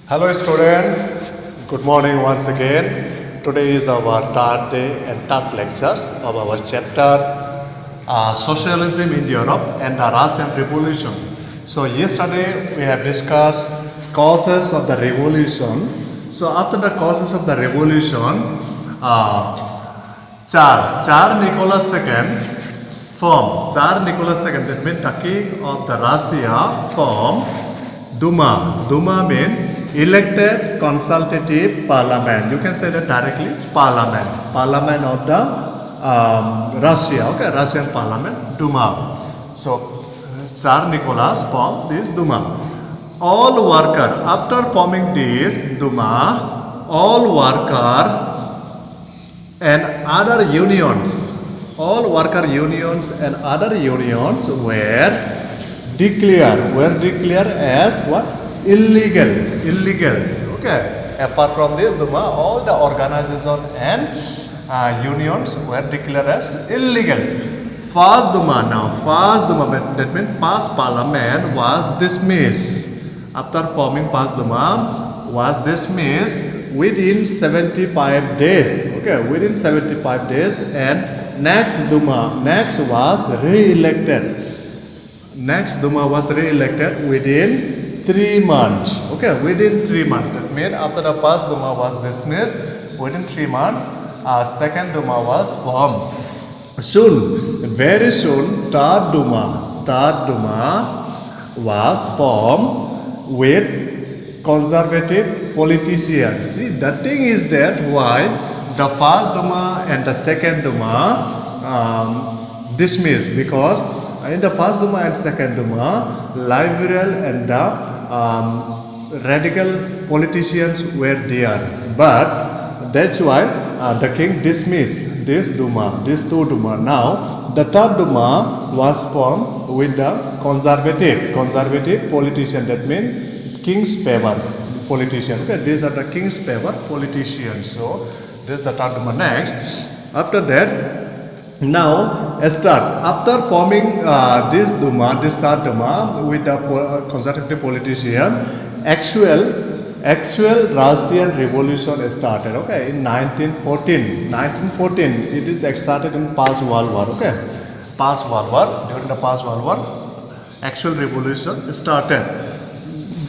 Hello student, good morning once again. Today is our third day and third lectures of our chapter Socialism in Europe and the Russian Revolution. So yesterday we have discussed causes of the revolution. So after the causes of the revolution, Tsar Nicholas II formed. Tsar Nicholas II, that means the king of the Russia, formed Duma. Duma means elected consultative parliament. You can say that directly, parliament. Parliament of the Russia, okay, Russian parliament, Duma. So Tsar Nicholas formed this Duma. All worker, after forming this Duma, all worker and other unions, and other unions were declared as what? Illegal. Okay. Apart from this Duma, all the organizations and unions were declared as illegal. First Duma, that means past parliament was dismissed. After forming past Duma was dismissed within 75 days. Okay, within 75 days, and next Duma was re-elected. Next Duma was re-elected within 3 months. Okay, within 3 months. That means after the first Duma was dismissed, within 3 months, second Duma was formed. Very soon, third Duma was formed with conservative politicians. See, the thing is that why the first Duma and the second Duma dismissed, because in the first Duma and second Duma, liberal and the radical politicians were there. But that's why the king dismissed this Duma, these two Duma. Now the third Duma was formed with the conservative politician. That means king's favor politician. Okay, these are the king's favor politicians. So this is the third Duma. Next, after that, now start after forming this third Duma with the conservative politician, actual Russian revolution started. Okay, in 1914, it is started in past World War. Okay, during the past World War, actual revolution started.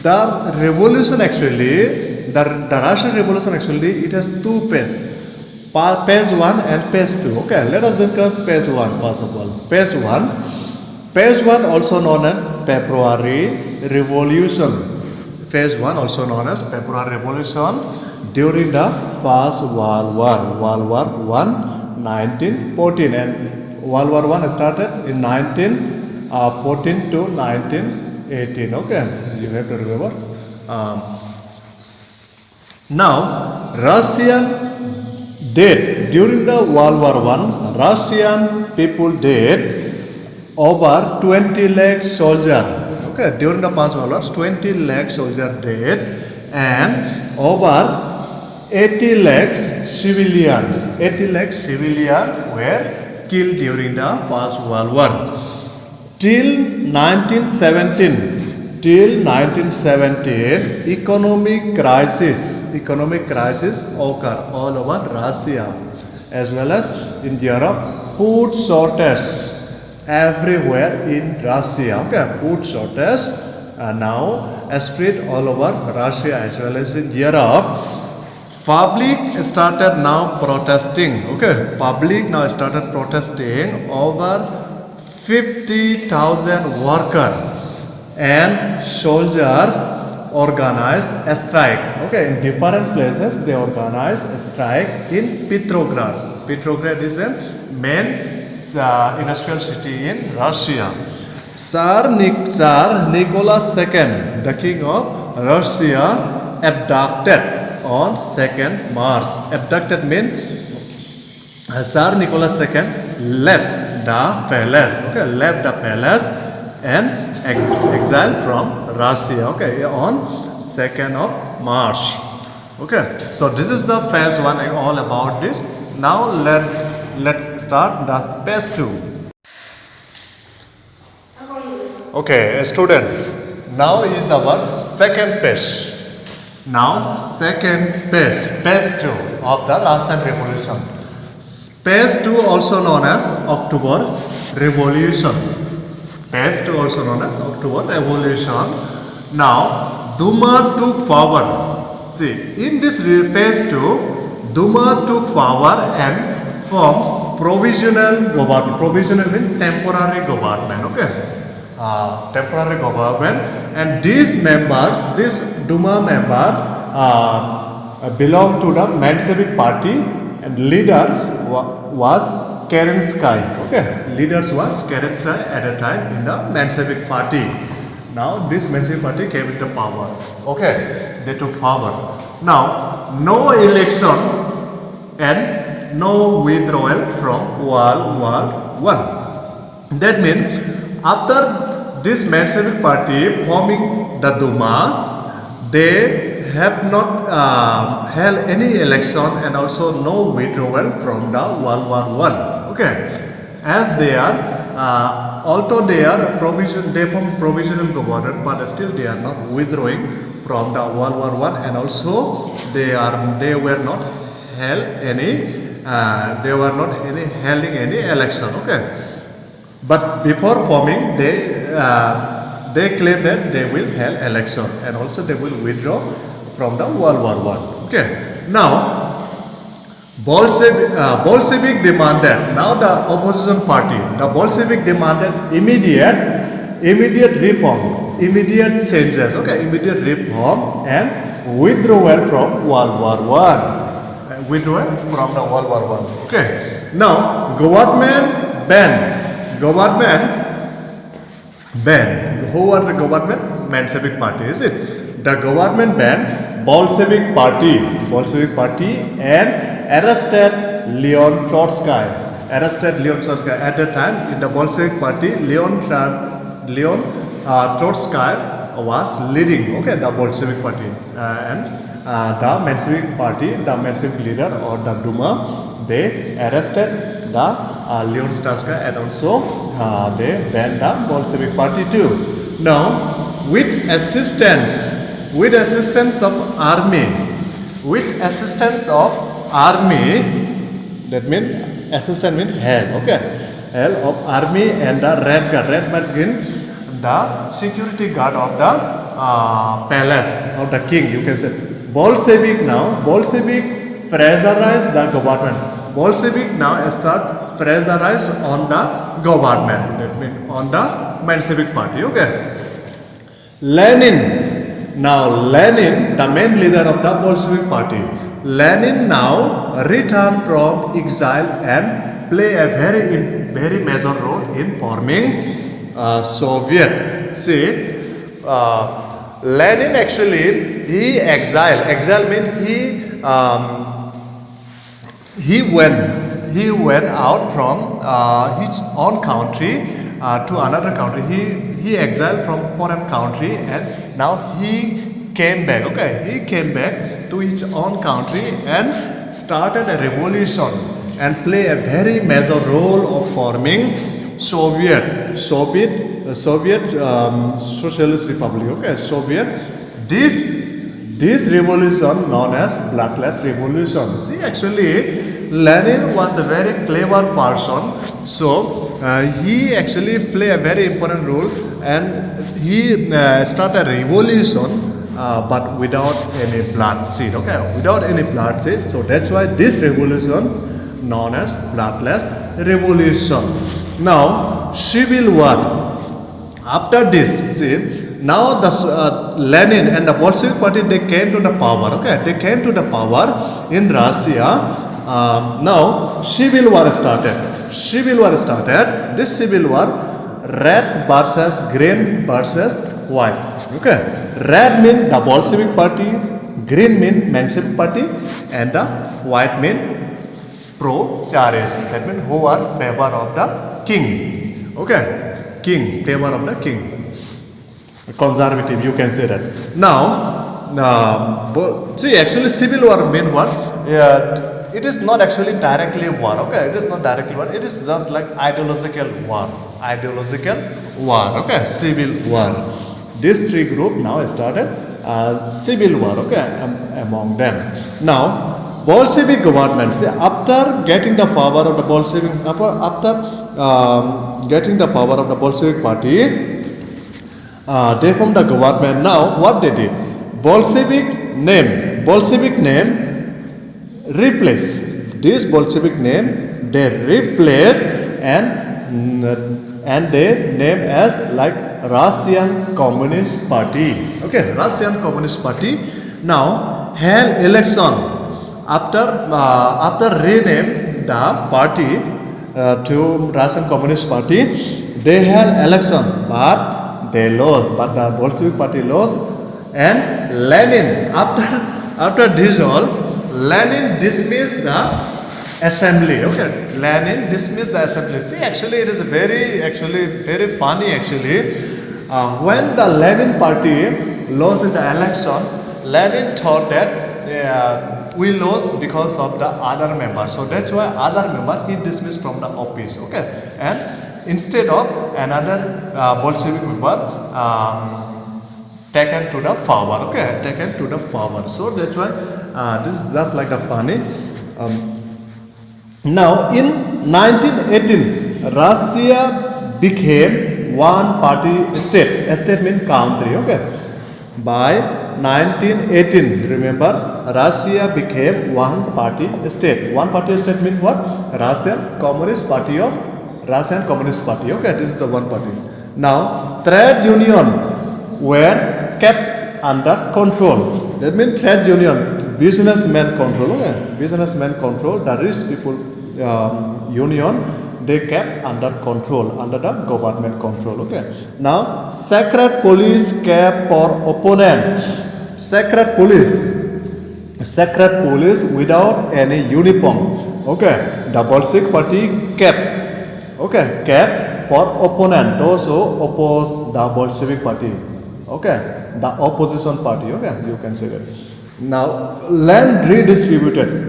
The revolution actually, the Russian revolution actually, it has two phases. Phase 1 and phase 2. Okay, let us discuss phase 1 first of all. Phase 1 also known as February Revolution. Phase 1 also known as February Revolution during the First World War. World War 1, 1914, and World War 1 started in 1914 to 1918. Okay, you have to remember. Now, Russian dead during the World War I, Russian people dead over 20 lakh soldiers. Okay, during the past World War, 20 lakh soldiers dead, and over 80 lakhs civilians. 80 lakh civilians were killed during the First World War. Till 1917, economic crisis occurred all over Russia as well as in Europe. Food shortage everywhere in Russia. Okay, food shortage now spread all over Russia as well as in Europe. Public started now protesting. Okay, public now started protesting. Over 50,000 workers and soldiers organized a strike. Okay, in different places they organized a strike in Petrograd. Petrograd is a main industrial city in Russia. Tsar Nicholas II, the king of Russia, abducted on 2nd March. Abducted means Tsar Nicholas II left the palace. Okay, left the palace and exiled from Russia. Okay, on 2nd of March. Okay, so this is the phase 1 all about this. Now let's start the phase 2. Okay, student, now is our second phase. Now, second phase 2 of the Russian Revolution. Phase 2 also known as October Revolution. Phase 2 also known as October Revolution. Now, Duma took power. See, in this phase 2, Duma took power and formed provisional government. Provisional means temporary government. Okay. Temporary government, and these members, this Duma member belong to the Menshevik party, and leaders was Kerensky. Okay, leaders was Kerensky at a time in the Menshevik party. Now this Menshevik party came into power. Okay, they took power. Now no election and no withdrawal from World War I. That means after this Menshevik party forming the Duma, they have not held any election and also no withdrawal from the World War I. Okay, as they are, although they are they form provisional government, but still they are not withdrawing from the World War I, and also they were not held any holding any election. Okay. But before forming, they claim that they will hold election and also they will withdraw from the World War I. Okay. Now, Bolshevik demanded. Now the opposition party, the Bolshevik demanded immediate reform, immediate changes. Okay, immediate reform and withdrawal from World War I. Withdrawal from the World War I. Okay. Now, government ban. Who are the government? Menshevik party, is it? The government banned Bolshevik party and arrested Leon Trotsky. At the time in the Bolshevik party, Leon Trotsky was leading. Okay, the Bolshevik party and the Menshevik party, the Menshevik leader or the Duma, they arrested the Leon Trotsky and also they banned the Bolshevik party too. Now, with assistance of army, that means assistance means help. Okay, help of army and the Red Guard means the security guard of the palace of the king. You can say Bolshevik pressurized the government. Bolshevik now start pressurize on the government. That means on the Menshevik party. Okay. Lenin, the main leader of the Bolshevik party. Lenin now returned from exile and play a very major role in forming Soviet. See, Lenin actually he exile. Exile means he went out from his own country to another country. He exiled from foreign country and now he came back. Okay, he came back to his own country and started a revolution and play a very major role of forming Soviet Socialist Republic. Okay, Soviet. This revolution known as Bloodless Revolution. See, actually, Lenin was a very clever person. So he actually played a very important role, and he started a revolution, but without any bloodshed. Okay, without any bloodshed. So that's why this revolution known as Bloodless Revolution. Now, Civil War. After this, see. Now the Lenin and the Bolshevik party, they came to the power. Okay, they came to the power in Russia. Now civil war started. This civil war, red versus green versus white. Okay, red mean the Bolshevik party, green mean Menshevik party, and the white mean pro-Tsarism. That means who are favor of the king. Okay, king, favor of the king. Conservative, you can say that. Now, see, actually, civil war mean what? It is not actually directly war. Okay, it is not directly war. It is just like ideological war. Okay, civil war. These three groups now started civil war, okay, among them. Now, Bolshevik government, see, after getting the power of the Bolshevik, getting the power of the Bolshevik party, they formed the government. Now, what they did? Bolshevik name, replace this Bolshevik name. They replace and they name as like Russian Communist Party. Okay, Russian Communist Party. Now, held election after rename the party to Russian Communist Party. They held election, but they lost. But the Bolshevik Party lost, and Lenin after dissolve, Lenin dismissed the assembly. Okay, Lenin dismissed the assembly. See, actually, it is very funny. Actually, when the Lenin party lost in the election, Lenin thought that we lost because of the other member. So that's why other member he dismissed from the office. Okay, and instead of another Bolshevik member taken to the power. Okay, taken to the power. So that's why this is just like a funny. Now, in 1918, Russia became one party state. A state means country. Okay. By 1918, remember, Russia became one party state. One party state means what? Russian Communist Party. Okay, this is the one party. Now, trade union were kept under control. That means trade union, businessmen control. Okay, businessmen control. The rich people union, they kept under control, under the government control. Okay. Now, secret police kept for opponent. Secret police without any uniform. Okay. The Bolshevik party kept. Okay, kept for opponent, those who oppose the Bolshevik party. Okay, the opposition party. Okay, you can say that. Now, land redistributed.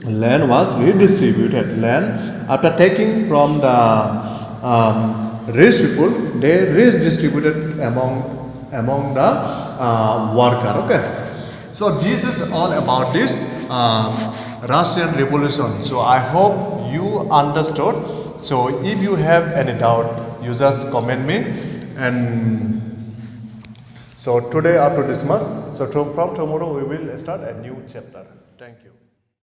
Land was redistributed. Land, after taking from the rich people, they redistributed among the worker. Okay. So this is all about this Russian Revolution. So I hope you understood. So if you have any doubt, you just comment me. And so today after Christmas, so from tomorrow we will start a new chapter. Thank you.